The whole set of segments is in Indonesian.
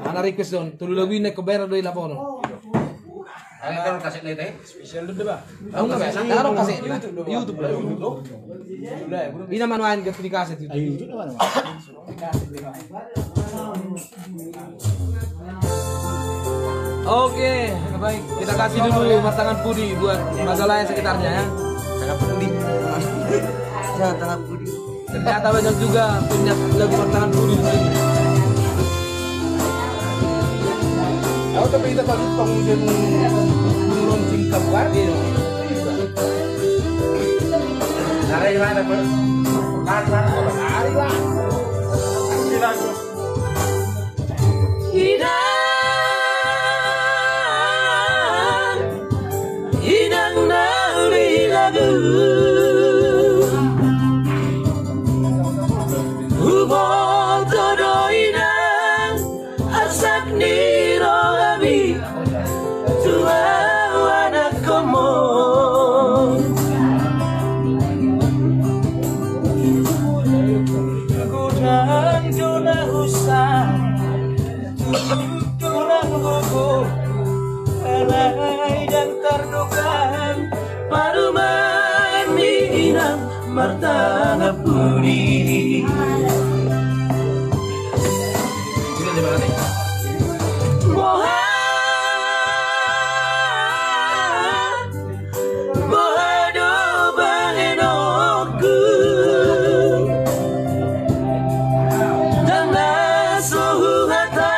Ana request don, tulu lagu ini kebera doi lapono. Ay karon kaset na ito. Spesial doon diba? Ang karo kasi YouTube lah. YouTube. Ina manuan ke di kaset Ay, YouTube. YouTube naman. Oke, baik. Kita kasih dulu matangan pudi buat masalah yang sekitarnya ya. Sangat pedih. Sangat pedih. Ternyata banyak juga punya lagu matangan pudi di sini. Ako tapi kita pag pang launching kabar gitu. Naray mana po? Ari lah. Hidang dari lagu Hubung todo inang asak niro abi tua anak komo Gudang juna usah Tulang gugur Alay dan terdukan Paruman minang Martana pudi Bohado bangenoku Dan nasuhu hata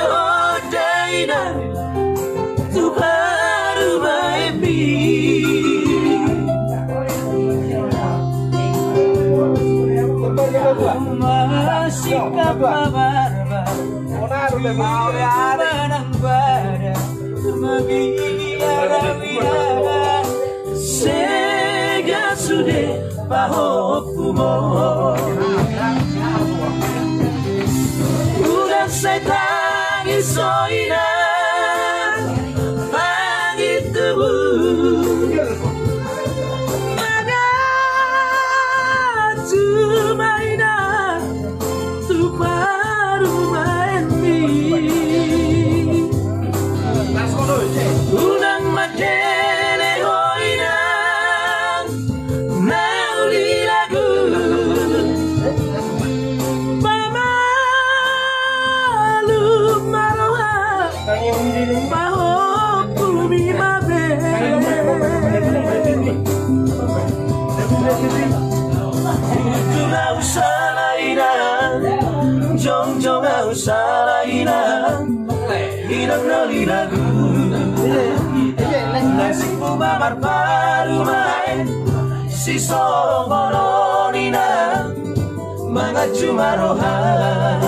Odaina Tu baru baby Masih kabar Menang pada Magiara Sega sude Pahokumo Udah setan isoina Pagi tubuh Mana Tumaina Tuparu main Unang madele hoinang Nauli lagu Mamalu maroha Mahoku mimabe Itulah usaha inang Jong-jong usaha inang Inang nali lagu Nasib bumamar baru main Si songoronina Mga cumarohan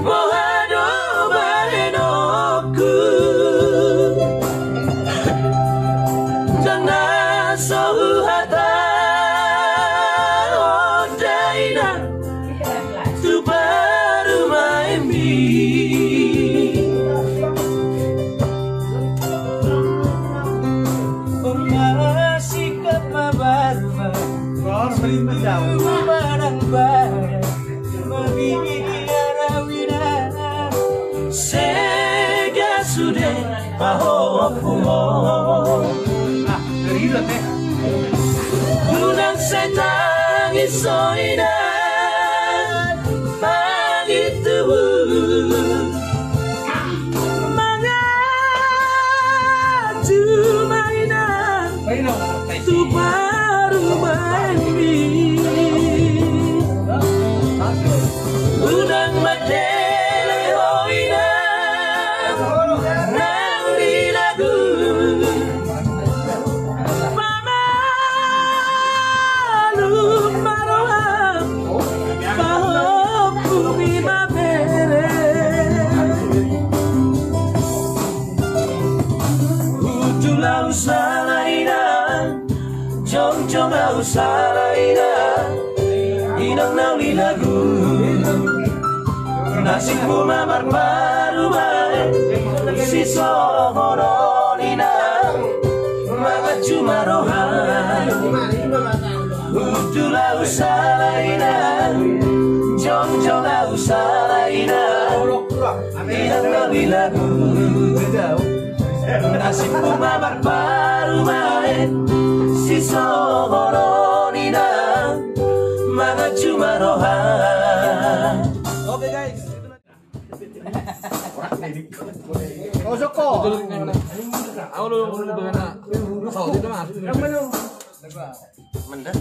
Bohado barenoku Jangan sohata Odaina Tu baru maimi Masih kabar Barang barang Magiara wina Sega sude Pahokumo Unang setan isoina Pagi tubuh Mga Tumaina Tu baru main Unang madele hoina Nauli lagu Mama jong au salaina inang nauli lagu nasibku mamar baru bae si sohoronina maka cuma rohan udulau salaina jong au salaina inang nauli lagu nasibku mamar baru bae si sohoronina maka cuma rohan. Oke guys. Aku lu bagaimana? Oh, itu mas. Manda.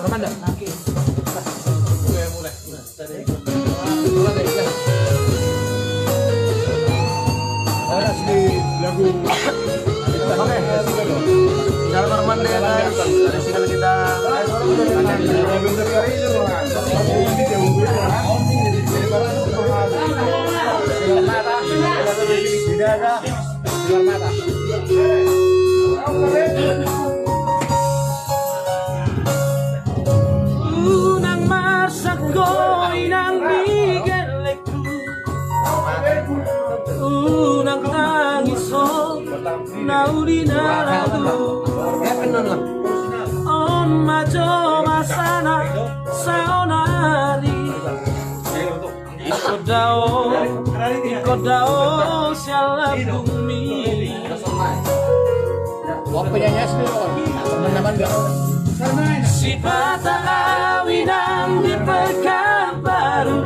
Manda. Lagu. Oke. Salam Manda ya guys. Dari sini kita Unang masako inang migeleku unang tangiso nauli naradu on majo masana saonari ikodao siala bumi si patah awinan di Pekanbaru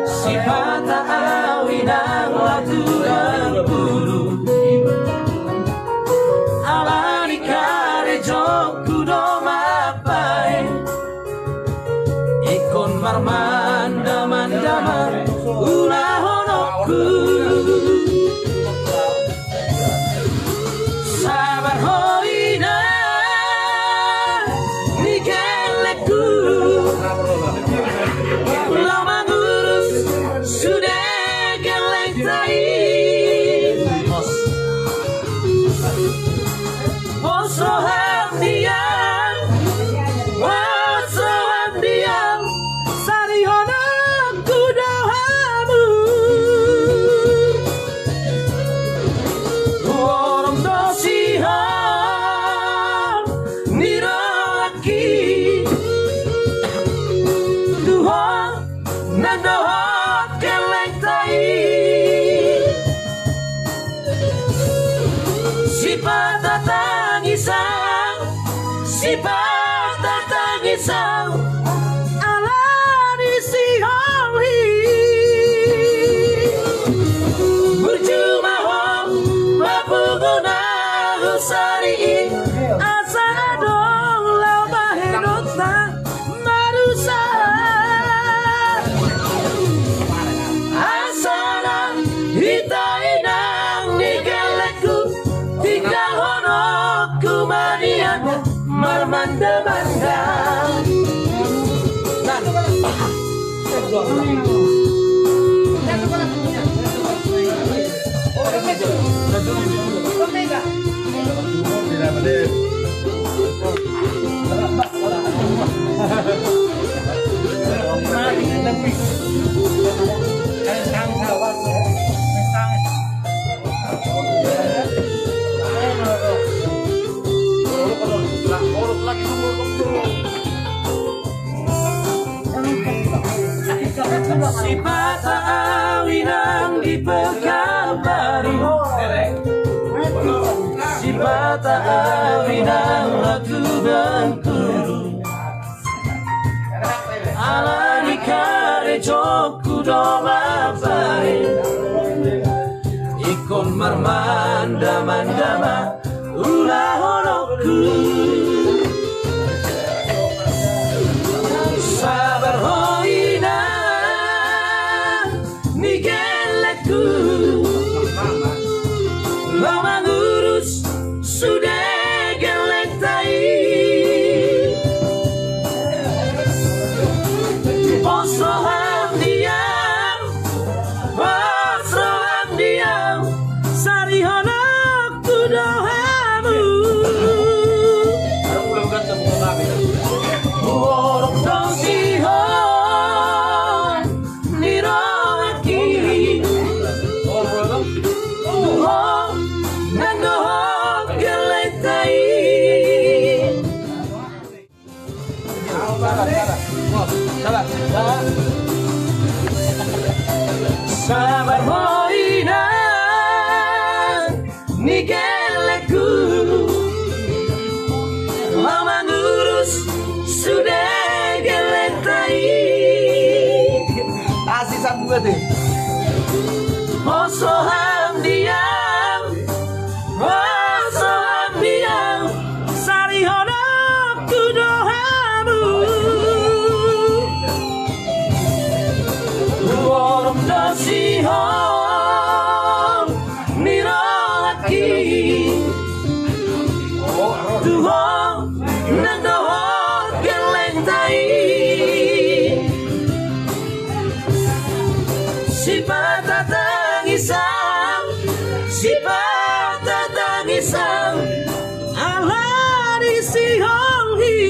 si patah awinan waktu berburu ala di kare jokku domapai ikon marmanda mandama ulah honokku sabar hoina nikeleku lama ngurus sudah geleng tai Osohan diam Osohan diam Sarihona kudohamu Orang dosihan Niroaki Duhon Nandohot geleng tai Si patah tangisan Si patah tangisan Alani si holi Berjumpa hong Mapuguna Husari Asa dong Lau bahedota Marusa Asana Hitainang Nikeleku Tika hono kumanian marmanda-manda Si patah awinan di Pekanbaru Si patah awinan waktu Bengkulu Ala di kare jokku domapare Ikon marmanda mandama ulah honokku Sabar hoina Nigeleku Lama ngurus Sudah geleng tai Posohan diam Posohan diam Sarihana kudohamu ngurus sudah geletai. Asih sambungan deh. Osoham diam, osoham diam, sarihono kudohamu. Worom dosihom nirolaki, tuhom nandohor gelentai. Sifat tangisan, sifat tangisan, Allah di sihonghi.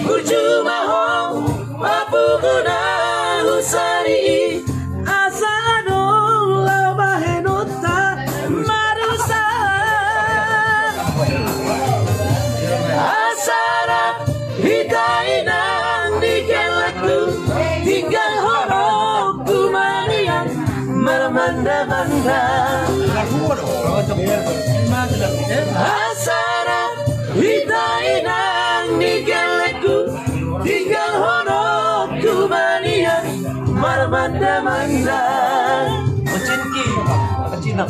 Percuma hong, apa guna usari, asano labahenota marusa. Asara hitainang dikelakku. Tinggal horok kumanian mermanda-manda. Asara hitainang digeleku. Tinggal horok kumanian mermanda-manda. Mecinki, kecinam.